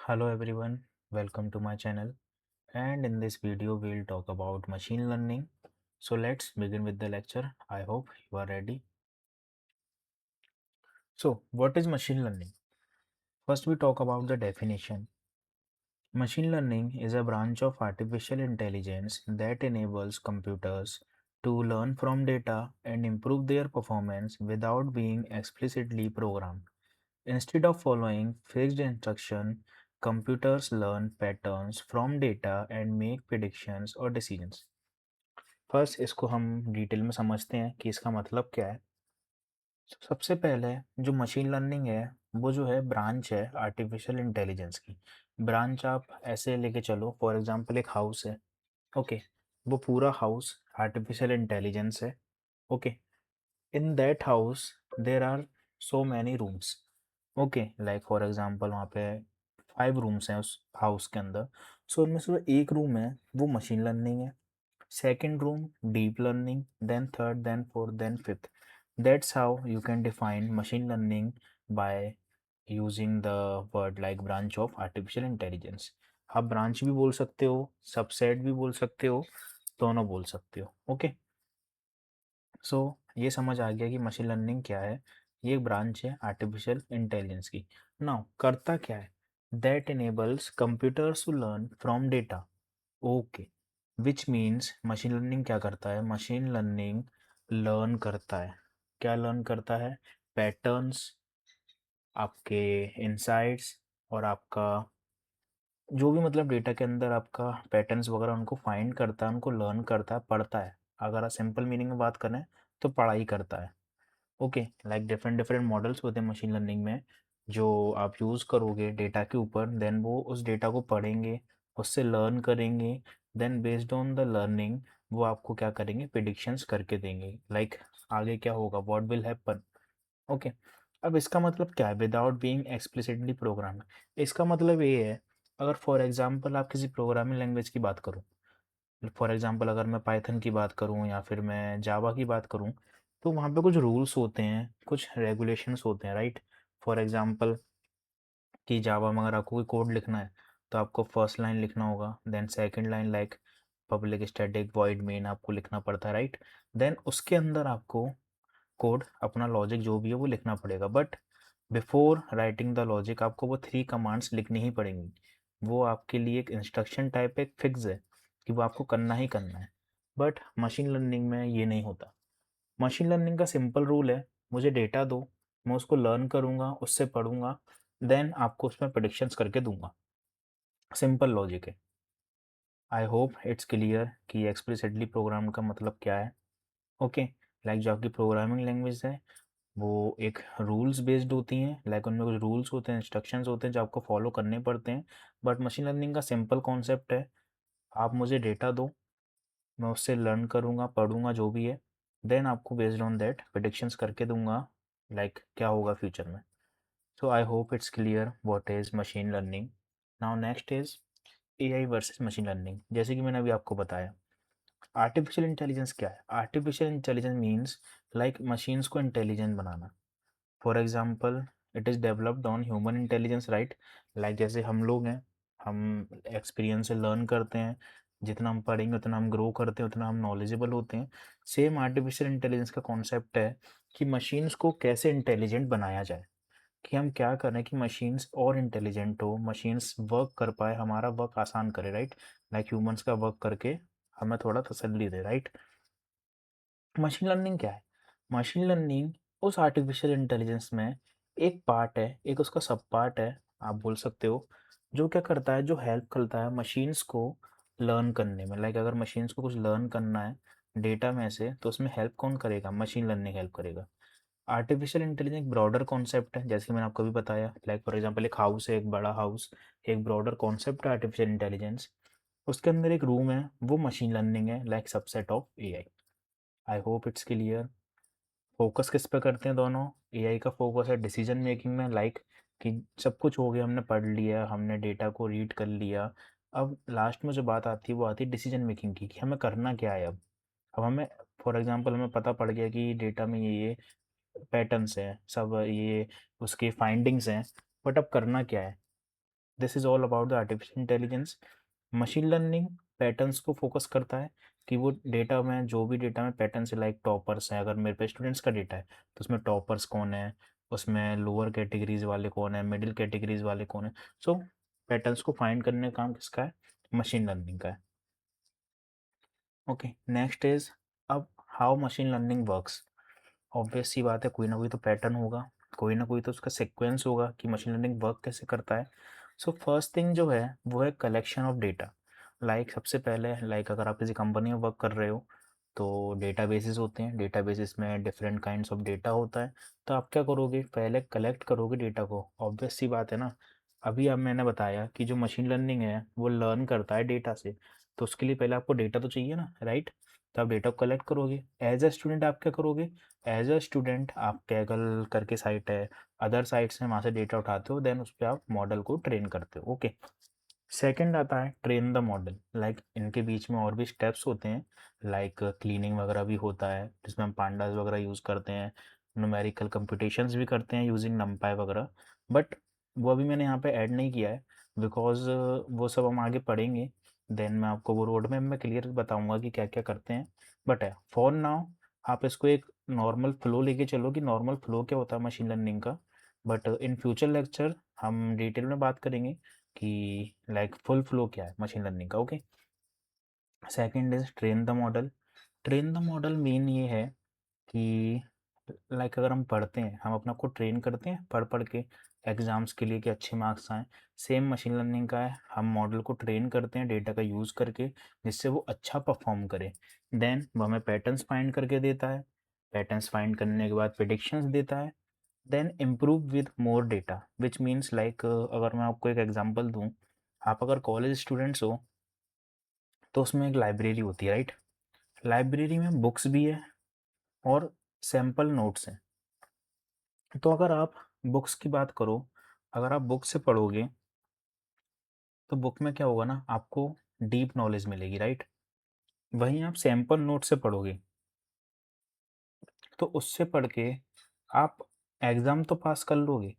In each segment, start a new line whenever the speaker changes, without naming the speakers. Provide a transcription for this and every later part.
Hello everyone, welcome to my channel, and in this video we'll talk about machine learning. So let's begin with the lecture. I hope you are ready. So what is machine learning? First we talk about the definition. Machine learning is a branch of artificial intelligence that enables computers to learn from data and improve their performance without being explicitly programmed. Instead of following fixed instruction, computers learn patterns from data and make predictions or decisions. First इसको हम detail में समझते हैं कि इसका मतलब क्या है। सबसे पहले जो मशीन लर्निंग है वो जो है ब्रांच है आर्टिफिशियल इंटेलिजेंस की। ब्रांच आप ऐसे लेके चलो, फॉर एग्जांपल एक हाउस है। ओके, वो पूरा हाउस आर्टिफिशियल इंटेलिजेंस है। Okay, in that house there are so many rooms. Okay, like for example वहाँ पे 5 रूम्स हैं उस हाउस के अंदर। सो उनमें से जो एक रूम है वो मशीन लर्निंग है, second room deep learning, then third, then fourth, then fifth. That's how you can define machine learning by using the word like branch of artificial intelligence. आप ब्रांच भी बोल सकते हो, सबसेट भी बोल सकते हो, दोनों बोल सकते हो। ओके, सो ये समझ आ गया कि मशीन लर्निंग क्या है। ये एक ब्रांच है आर्टिफिशियल इंटेलिजेंस की। नाउ करता क्या है? That enables computers to learn from data. Okay, which means machine learning क्या करता है? मशीन लर्निंग लर्न करता है। क्या लर्न करता है? पैटर्न्स, आपके इनसाइट्स, और आपका जो भी मतलब डेटा के अंदर आपका पैटर्न्स वगैरह उनको फाइंड करता है, उनको लर्न करता है, पढ़ता है। अगर आप सिंपल मीनिंग में बात करें तो पढ़ाई करता है। Okay, like different different models होते हैं मशीन लर्निंग में जो आप यूज़ करोगे डेटा के ऊपर, देन वो उस डेटा को पढ़ेंगे, उससे लर्न करेंगे, then based on the learning वो आपको क्या करेंगे? प्रिडिक्शंस करके देंगे, लाइक आगे क्या होगा, व्हाट विल हैपन। ओके, अब इसका मतलब क्या है? Without being explicitly program. इसका मतलब ये है, अगर फॉर एग्जांपल आप किसी प्रोग्रामिंग लैंग्वेज की बात करूँ, फॉर एग्जांपल अगर मैं पाइथन की बात करूँ या फिर मैं जावा की बात करूँ, तो वहाँ पे कुछ रूल्स होते हैं, कुछ रेगुलेशंस होते हैं, राइट? फॉर एग्जांपल कि जावा में अगर आपको कोई कोड लिखना है तो आपको फर्स्ट लाइन लिखना होगा, then second line like public static void main आपको लिखना पड़ता है, राइट? देन उसके अंदर आपको कोड अपना लॉजिक जो भी है वो लिखना पड़ेगा, but before writing the logic आपको वो 3 कमांड्स लिखनी ही पड़ेंगी। वो आपके लिए एक इंस्ट्रक्शन टाइप एक फिक्स है कि वो आपको करना ही करना है। बट मशीन लर्निंग में ये नहीं होता। मशीन लर्निंग का सिंपल रूल है, मुझे डेटा दो, मैं उसको लर्न करूँगा, उससे पढ़ूंगा, देन आपको उसमें प्रेडिक्शंस करके दूंगा। सिंपल लॉजिक है। आई होप इट्स क्लियर कि एक्सप्लिसिटली प्रोग्राम का मतलब क्या है। ओके, लाइक जो आपकी प्रोग्रामिंग लैंग्वेज है वो एक रूल्स बेस्ड होती हैं, लाइक उनमें कुछ रूल्स होते हैं, इंस्ट्रक्शंस होते हैं जो आपको फॉलो करने पड़ते हैं। बट मशीन लर्निंग का सिंपल कॉन्सेप्ट है, आप मुझे डेटा दो, मैं उससे लर्न करूँगा, पढ़ूंगा जो भी है, देन आपको बेस्ड ऑन दैट प्रेडिक्शंस करके दूंगा, लाइक क्या होगा फ्यूचर में। So I hope it's clear what is machine learning. Now next is AI versus machine learning. जैसे कि मैंने अभी आपको बताया, आर्टिफिशियल इंटेलिजेंस क्या है? Artificial intelligence means like machines को इंटेलिजेंट बनाना। For example it is developed on human intelligence, right? Like जैसे हम लोग हैं, हम एक्सपीरियंस से लर्न करते हैं, जितना हम पढ़ेंगे उतना हम ग्रो करते हैं, उतना हम नॉलेजेबल होते हैं। सेम आर्टिफिशियल इंटेलिजेंस का कॉन्सेप्ट है कि मशीन्स को कैसे इंटेलिजेंट बनाया जाए, कि हम क्या करें कि मशीन्स और इंटेलिजेंट हो, मशीन्स वर्क कर पाए, हमारा वर्क आसान करे, राइट? लाइक ह्यूमंस का वर्क करके हमें थोड़ा तसल्ली दे, राइट? मशीन लर्निंग क्या है? मशीन लर्निंग उस आर्टिफिशियल इंटेलिजेंस में एक पार्ट है, एक उसका सब पार्ट है, आप बोल सकते हो, जो क्या करता है, जो हेल्प करता है मशीन्स को लर्न करने में। लाइक अगर मशीन्स को कुछ लर्न करना है डेटा में से, तो उसमें हेल्प कौन करेगा? मशीन लर्निंग हेल्प करेगा। आर्टिफिशियल इंटेलिजेंस एक ब्रॉडर कॉन्सेप्ट है, जैसे कि मैंने आपको भी बताया, लाइक फॉर एग्जांपल एक हाउस है, एक बड़ा हाउस, एक ब्रॉडर कॉन्सेप्ट है आर्टिफिशियल इंटेलिजेंस। उसके अंदर एक रूम है, वो मशीन लर्निंग है, like subset of AI. I hope it's clear. Focus किस पे करते हैं दोनों? एआई का फोकस है डिसीजन मेकिंग में, लाइक कि सब कुछ हो गया, हमने पढ़ लिया, हमने डेटा को रीड कर लिया, अब लास्ट में जो बात आती है वो आती है डिसीजन मेकिंग की, कि हमें करना क्या है अब हमें, फॉर एग्जांपल हमें पता पड़ गया कि डेटा में ये पैटर्न्स हैं, सब ये उसके फाइंडिंग्स हैं, बट अब करना क्या है? This is all about the artificial intelligence. Machine learning patterns को फोकस करता है कि वो डेटा में, जो भी डेटा में पैटर्न्स है, लाइक टॉपर्स हैं, अगर मेरे पे स्टूडेंट्स का डेटा है तो उसमें टॉपर्स कौन है, उसमें लोअर कैटेगरीज वाले कौन है, मिडिल कैटेगरीज वाले कौन है। सो पैटर्न्स को फाइंड करने का काम किसका है, मशीन लर्निंग का है। ओके, नेक्स्ट इज अब how machine learning works. Obvious सी बात है, कोई ना कोई तो पैटर्न होगा, कोई ना कोई तो उसका सीक्वेंस होगा कि मशीन लर्निंग वर्क कैसे करता है। सो फर्स्ट थिंग जो है वो है कलेक्शन ऑफ डेटा। लाइक सबसे पहले, लाइक अगर आप किसी कंपनी में वर्क कर रहे हो तो डेटाबेसेस होते हैं, डेटाबेसेस में डिफरेंट काइंड्स ऑफ डेटा होता है। तो आप क्या करोगे, पहले कलेक्ट करोगे डेटा को। ऑब्वियस सी बात है ना, अभी अब मैंने बताया कि जो मशीन लर्निंग है वो लर्न करता है डेटा से, तो उसके लिए पहले आपको डेटा तो चाहिए ना, राइट। तो आप डेटा को कलेक्ट करोगे। एज अ स्टूडेंट आप क्या करोगे, एज अ स्टूडेंट आप कैगल करके साइट है, अदर साइट से वहाँ से डेटा उठाते हो, देन उस पर आप मॉडल को ट्रेन करते हो। ओके, सेकंड आता है ट्रेन द मॉडल। लाइक इनके बीच में और भी स्टेप्स होते हैं, लाइक क्लीनिंग वगैरह भी होता है जिसमें हम पांडास वगैरह यूज़ करते हैं, न्यूमेरिकल कंप्यूटेशंस भी करते हैं यूजिंग नमपाई वगैरह। बट वो अभी मैंने यहाँ पे ऐड नहीं किया है, बिकॉज वो सब हम आगे पढ़ेंगे, देन मैं आपको वो रोड मैप में क्लियर बताऊंगा कि क्या क्या करते हैं। बट है फॉर नाउ, आप इसको एक नॉर्मल फ्लो लेके चलो कि नॉर्मल फ्लो क्या होता है मशीन लर्निंग का। बट इन फ्यूचर लेक्चर हम डिटेल में बात करेंगे कि लाइक फुल फ्लो क्या है मशीन लर्निंग का। Okay, second is train the model. Train the model mean ये है कि लाइक अगर हम पढ़ते हैं, हम अपना को ट्रेन करते हैं पढ़ पढ़ के एग्जाम्स के लिए कि अच्छे मार्क्स आएँ। सेम मशीन लर्निंग का है, हम मॉडल को ट्रेन करते हैं डेटा का यूज़ करके जिससे वो अच्छा परफॉर्म करे। देन वो हमें पैटर्न्स फाइंड करके देता है, पैटर्न्स फाइंड करने के बाद प्रिडिक्शंस देता है, then improve with more data which means like अगर मैं आपको एक एग्जांपल दूं, आप अगर कॉलेज स्टूडेंट्स हो तो उसमें एक लाइब्रेरी होती है, राइट। लाइब्रेरी में बुक्स भी है और सैम्पल नोट्स हैं। तो अगर आप बुक्स की बात करो, अगर आप बुक से पढ़ोगे तो बुक में क्या होगा ना, आपको डीप नॉलेज मिलेगी, राइट। वहीं आप सैम्पल नोट से पढ़ोगे तो उससे पढ़ के आप एग्ज़ाम तो पास कर लोगे,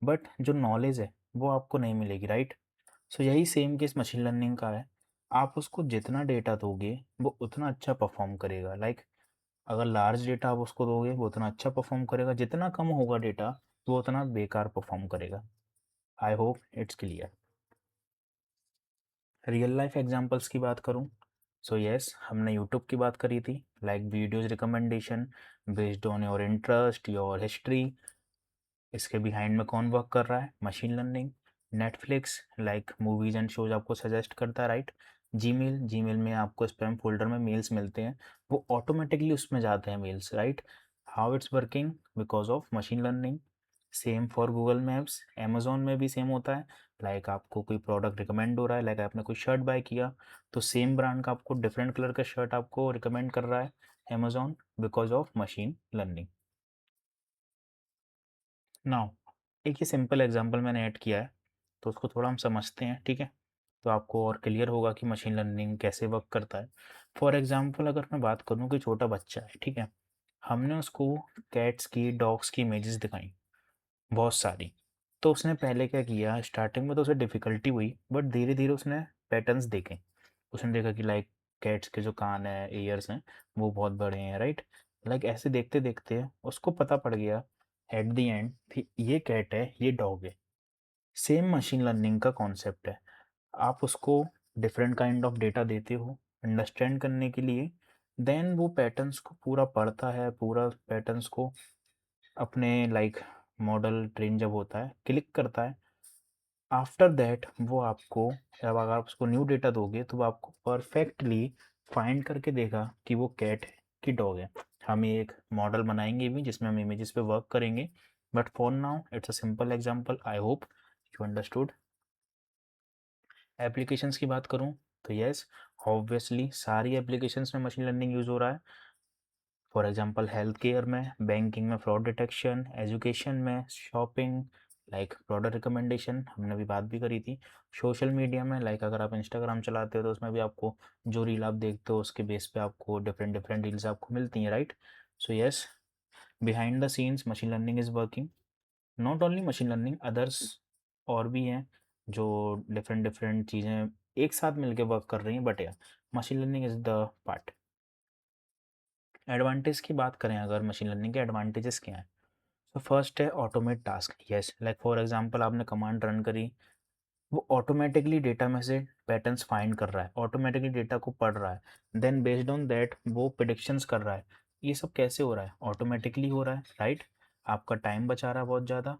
बट जो नॉलेज है वो आपको नहीं मिलेगी, राइट। सो यही सेम केस मशीन लर्निंग का है। आप उसको जितना डेटा दोगे वो उतना अच्छा परफॉर्म करेगा। लाइक अगर लार्ज डेटा आप उसको दोगे वो उतना अच्छा परफॉर्म करेगा, जितना कम होगा डेटा वो उतना बेकार परफॉर्म करेगा। आई hope it's clear. Real life examples की बात करूं, सो यस, हमने यूट्यूब की बात करी थी, like videos recommendation based on your interest, your history. इसके बिहाइंड में कौन वर्क कर रहा है, machine learning. Netflix like movies and shows आपको सजेस्ट करता है, राइट। जीमेल, जीमेल में आपको स्पैम फोल्डर में मेल्स मिलते हैं, वो ऑटोमेटिकली उसमें जाते हैं mails, right. How it's working, because of machine learning. Same for Google maps, Amazon में भी सेम होता है। लाइक आपको कोई प्रोडक्ट रिकमेंड हो रहा है, लाइक आपने कोई शर्ट बाय किया तो सेम ब्रांड का आपको डिफरेंट कलर का शर्ट आपको रिकमेंड कर रहा है Amazon, because of machine learning. Now एक ये सिंपल एग्जांपल मैंने ऐड किया है तो उसको थोड़ा हम समझते हैं, ठीक है। तो आपको और क्लियर होगा कि मशीन लर्निंग कैसे वर्क करता है। फॉर एग्जांपल अगर मैं बात करूँ कि छोटा बच्चा है, ठीक है, हमने उसको कैट्स की, डॉग्स की इमेजेस दिखाई बहुत सारी। तो उसने पहले क्या किया, स्टार्टिंग में तो उसे डिफ़िकल्टी हुई बट धीरे-धीरे उसने पैटर्न्स देखे। उसने देखा कि लाइक कैट्स के जो कान हैं, ईयर्स हैं, वो बहुत बड़े हैं, राइट? लाइक ऐसे देखते-देखते उसको पता पड़ गया एट द एंड कि ये कैट है, ये डॉग है। सेम मशीन लर्निंग का कॉन्सेप्ट है। आप उसको डिफरेंट काइंड ऑफ डेटा देते हो अंडरस्टैंड करने के लिए, देन वो पैटर्न्स को पूरा पढ़ता है, पूरा पैटर्न्स को अपने लाइक मॉडल ट्रेन जब होता है क्लिक करता है, आफ्टर दैट वो आपको, जब अगर आप उसको न्यू डेटा दोगे तो वो आपको परफेक्टली फाइंड करके देगा कि वो कैट है कि डॉग है। हम ये एक मॉडल बनाएंगे भी जिसमें हम इमेजेस पे वर्क करेंगे, but for now it's a simple example. I hope you understood. Applications की बात करूं तो यस, ऑब्वियसली सारी एप्लीकेशंस में मशीन लर्निंग यूज़ हो रहा है। फॉर एग्जांपल हेल्थ केयर में, बैंकिंग में फ्रॉड डिटेक्शन, एजुकेशन में, शॉपिंग लाइक प्रोडक्ट रिकमेंडेशन, हमने अभी बात भी करी थी। सोशल मीडिया में लाइक अगर आप इंस्टाग्राम चलाते हो तो उसमें भी आपको जो रील आप देखते हो उसके बेस पे आपको डिफरेंट डिफरेंट रील्स आपको मिलती हैं, right. So yes, behind the scenes machine learning is working. Not only machine learning, others और भी हैं, जो डिफरेंट डिफरेंट चीज़ें एक साथ मिलके वर्क कर रही हैं, बट या machine learning is the part. Advantage की बात करें अगर, मशीन लर्निंग के एडवांटेजेस क्या हैं? तो फर्स्ट है automate task. Yes, like for example आपने कमांड रन करी, वो ऑटोमेटिकली डेटा में से पैटर्न्स फाइंड कर रहा है, ऑटोमेटिकली डेटा को पढ़ रहा है, देन बेस्ड ऑन दैट वो प्रिडिक्शंस कर रहा है। ये सब कैसे हो रहा है? ऑटोमेटिकली हो रहा है, राइट? आपका टाइम बचा रहा है बहुत ज़्यादा।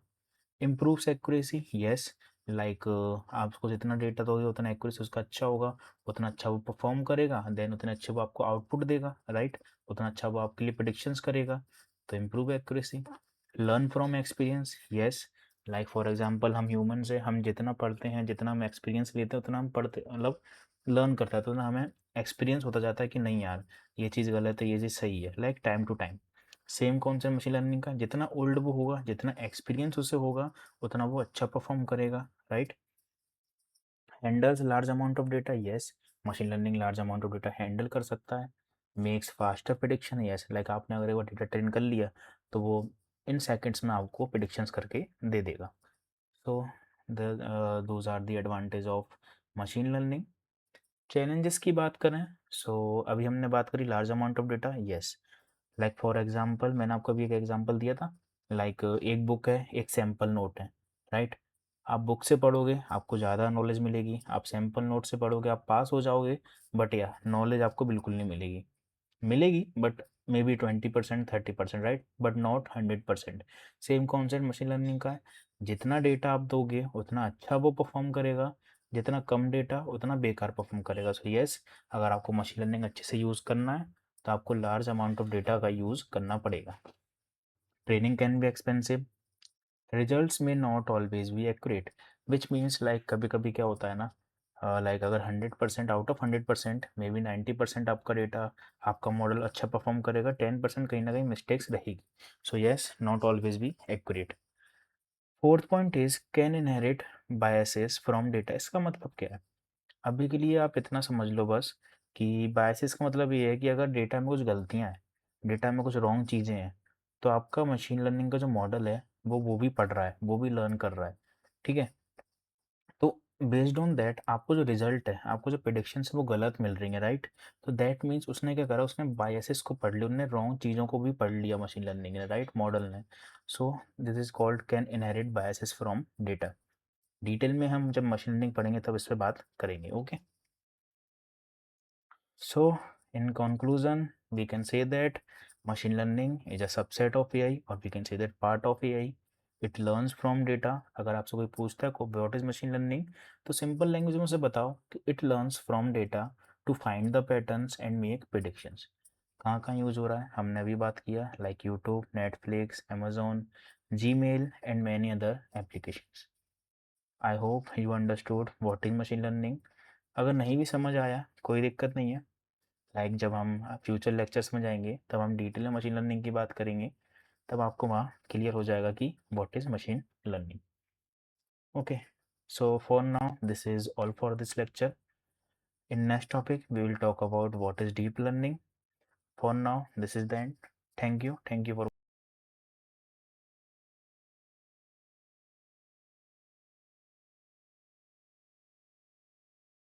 इम्प्रूव्स एक्यूरेसी, यस, लाइक आपको जितना डेटा दोगे उतना एक्यूरेसी उसका अच्छा होगा, उतना अच्छा वो परफॉर्म करेगा, देन उतने अच्छे वो आपको आउटपुट देगा, राइट? उतना अच्छा वो आपके लिए प्रिडिक्शंस करेगा, तो improve accuracy. Learn from experience, yes, like for example हम ह्यूमन से हम जितना पढ़ते हैं, जितना हम एक्सपीरियंस लेते हैं, उतना हम पढ़ते मतलब लर्न करता है, तो उतना हमें एक्सपीरियंस होता जाता है कि नहीं यार ये चीज़ गलत है, ये चीज़ सही है, like time to time. Same concept machine learning का, जितना ओल्ड वो होगा, जितना एक्सपीरियंस उसे होगा, उतना वो अच्छा परफॉर्म करेगा, right? Handles large amount of data, yes, machine learning large amount of data handle कर सकता है। Makes faster prediction, yes, like आपने अगर एक बार डेटा ट्रेन कर लिया तो वो इन सेकंड्स में आपको प्रिडिक्शंस करके दे देगा। So those are the advantage of machine learning. Challenges की बात करें, अभी हमने बात करी large amount of data, yes, like for example मैंने आपको अभी एक एग्जांपल दिया था, लाइक एक बुक है, एक सैम्पल नोट है, राइट? आप बुक से पढ़ोगे आपको ज़्यादा नॉलेज मिलेगी, आप सैम्पल नोट से पढ़ोगे आप पास हो जाओगे, बट या नॉलेज आपको बिल्कुल नहीं मिलेगी। मिलेगी but may be 20% 30%, right, but not 100%। Same concept machine learning का है, जितना डेटा आप दोगे उतना अच्छा वो परफॉर्म करेगा, जितना कम डेटा उतना बेकार परफॉर्म करेगा। सो यस, अगर आपको मशीन लर्निंग अच्छे से यूज़ करना है तो आपको लार्ज अमाउंट ऑफ डेटा का यूज़ करना पड़ेगा। Training can be expensive, results में not always be accurate, which means like कभी कभी क्या होता है ना, लाइक अगर 100% आउट ऑफ 100% मे बी 90% आपका डेटा, आपका मॉडल अच्छा परफॉर्म करेगा, 10% कहीं ना कहीं मिस्टेक्स रहेगी। So yes, not always be accurate. Fourth point is can inherit biases from data. इसका मतलब क्या है? अभी के लिए आप इतना समझ लो बस कि बायसेस का मतलब ये है कि अगर डेटा में कुछ गलतियां हैं, डेटा में कुछ रॉन्ग चीज़ें हैं, तो आपका मशीन लर्निंग का जो मॉडल है वो भी पढ़ रहा है, वो भी लर्न कर रहा है, ठीक है? तो बेस्ड ऑन दैट आपको जो रिजल्ट है, आपको जो प्रिडिक्शन है वो गलत मिल रही है, राइट? तो दैट मीन्स उसने क्या करा, उसने बायसेस को पढ़ लिया, उसने रॉन्ग चीज़ों को भी पढ़ लिया मशीन लर्निंग ने, राइट, मॉडल ने। So this is called can inherit biases from data. Detail में हम जब मशीन लर्निंग पढ़ेंगे तब इस पर बात करेंगे, okay? So, in conclusion, we can say that machine learning is a subset of AI, or we can say that part of AI. It learns from data. अगर आपसे कोई पूछता है को what is machine learning, तो simple language में उसे बताओ कि it learns from data to find the patterns and make predictions. कहाँ कहाँ यूज़ हो रहा है हमने अभी बात किया, like YouTube, Netflix, Amazon, Gmail and many other applications. I hope you understood what is machine learning. अगर नहीं भी समझ आया कोई दिक्कत नहीं है, लाइक जब हम फ्यूचर लेक्चर्स में जाएंगे तब हम डिटेल में मशीन लर्निंग की बात करेंगे, तब आपको वहाँ क्लियर हो जाएगा कि what is machine learning. Okay, so for now this is all for this lecture. In next topic we will talk about what is deep learning. For now this is the end. Thank you for